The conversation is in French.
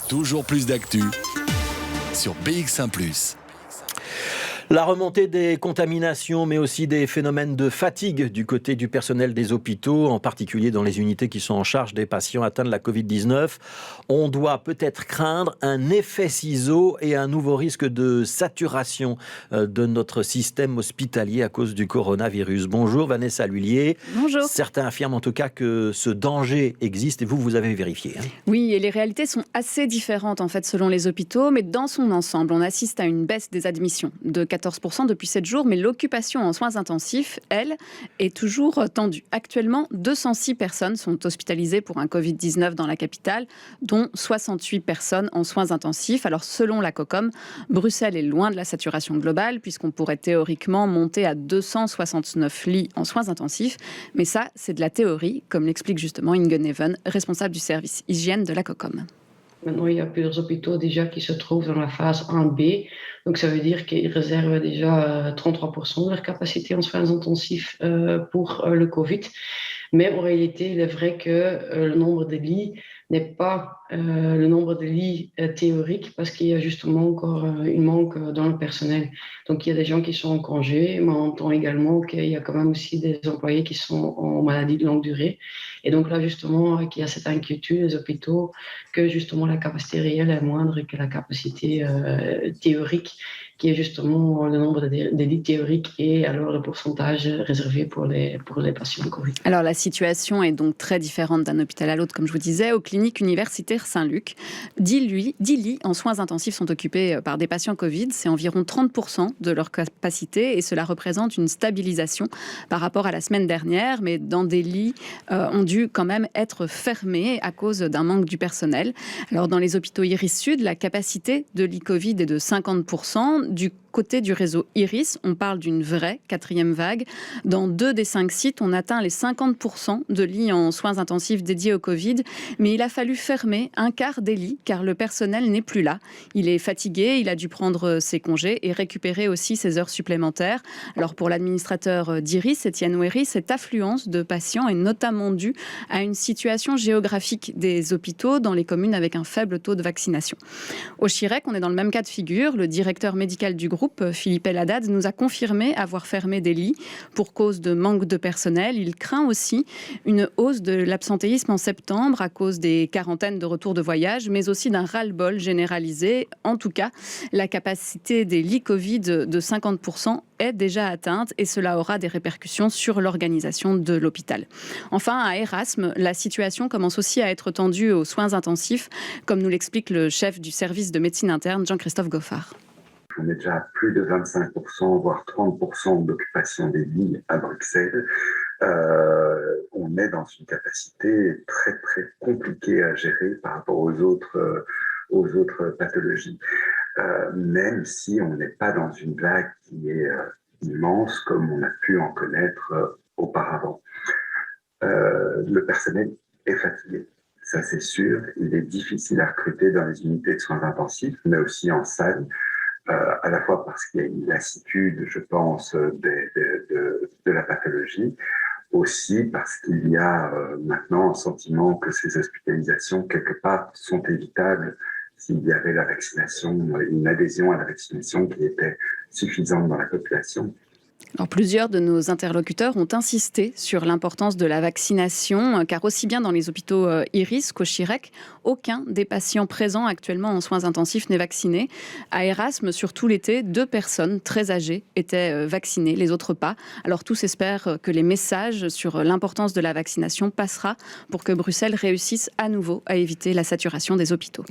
Toujours plus d'actu sur BX1 +. La remontée des contaminations, mais aussi des phénomènes de fatigue du côté du personnel des hôpitaux, en particulier dans les unités qui sont en charge des patients atteints de la Covid-19. On doit peut-être craindre un effet ciseau et un nouveau risque de saturation de notre système hospitalier à cause du coronavirus. Bonjour Vanessa Lhuillier. Bonjour. Certains affirment en tout cas que ce danger existe et vous avez vérifié. Oui, et les réalités sont assez différentes en fait selon les hôpitaux, mais dans son ensemble, on assiste à une baisse des admissions de 14% depuis 7 jours, mais l'occupation en soins intensifs, elle, est toujours tendue. Actuellement, 206 personnes sont hospitalisées pour un Covid-19 dans la capitale, dont 68 personnes en soins intensifs. Alors selon la COCOM, Bruxelles est loin de la saturation globale, puisqu'on pourrait théoriquement monter à 269 lits en soins intensifs, mais ça, c'est de la théorie, comme l'explique justement Inge Neven, responsable du service hygiène de la COCOM. Maintenant, il y a plusieurs hôpitaux déjà qui se trouvent dans la phase 1B. Donc, ça veut dire qu'ils réservent déjà 33% de leur capacité en soins intensifs pour le Covid. Mais en réalité, il est vrai que le nombre de lits n'est pas le nombre de lits théoriques parce qu'il y a justement encore une manque dans le personnel. Donc, il y a des gens qui sont en congé, mais on entend également qu'il y a quand même aussi des employés qui sont en maladie de longue durée. Et donc là, justement, qu'il y a cette inquiétude des hôpitaux que justement la capacité réelle est moindre que la capacité théorique, qui est justement le nombre de lits théoriques et alors le pourcentage réservé pour les patients Covid. Alors la situation est donc très différente d'un hôpital à l'autre, comme je vous disais. Aux cliniques universitaires Saint-Luc, 10 lits en soins intensifs sont occupés par des patients Covid. C'est environ 30% de leur capacité et cela représente une stabilisation par rapport à la semaine dernière. Mais dans des lits ont dû quand même être fermés à cause d'un manque du personnel. Alors dans les hôpitaux Iris Sud, la capacité de lits Covid est de 50%. Du côté du réseau Iris, on parle d'une vraie 4e vague. Dans 2 des 5 sites, on atteint les 50% de lits en soins intensifs dédiés au Covid. Mais il a fallu fermer un quart des lits car le personnel n'est plus là. Il est fatigué, il a dû prendre ses congés et récupérer aussi ses heures supplémentaires. Alors pour l'administrateur d'Iris, Étienne Ouéry, cette affluence de patients est notamment due à une situation géographique des hôpitaux dans les communes avec un faible taux de vaccination. Au Chirec, on est dans le même cas de figure. Le directeur médical du groupe, Philippe Haddad, nous a confirmé avoir fermé des lits pour cause de manque de personnel. Il craint aussi une hausse de l'absentéisme en septembre à cause des quarantaines de retours de voyage, mais aussi d'un ras-le-bol généralisé. En tout cas, la capacité des lits Covid de 50% est déjà atteinte et cela aura des répercussions sur l'organisation de l'hôpital. Enfin, à Erasme, la situation commence aussi à être tendue aux soins intensifs, comme nous l'explique le chef du service de médecine interne, Jean-Christophe Goffard. On est déjà à plus de 25%, voire 30% d'occupation des lits à Bruxelles. On est dans une capacité très, très compliquée à gérer par rapport aux autres pathologies. Même si on n'est pas dans une vague qui est immense comme on a pu en connaître auparavant. Le personnel est fatigué. Ça, c'est sûr. Il est difficile à recruter dans les unités de soins intensifs, mais aussi en salle. À la fois parce qu'il y a une lassitude, je pense, de la pathologie, aussi parce qu'il y a maintenant un sentiment que ces hospitalisations, quelque part, sont évitables s'il y avait la vaccination, une adhésion à la vaccination qui était suffisante dans la population. Alors, plusieurs de nos interlocuteurs ont insisté sur l'importance de la vaccination, car aussi bien dans les hôpitaux Iris qu'au Chirec, aucun des patients présents actuellement en soins intensifs n'est vacciné. À Erasme, surtout l'été, 2 personnes très âgées étaient vaccinées, les autres pas. Alors tous espèrent que les messages sur l'importance de la vaccination passera pour que Bruxelles réussisse à nouveau à éviter la saturation des hôpitaux.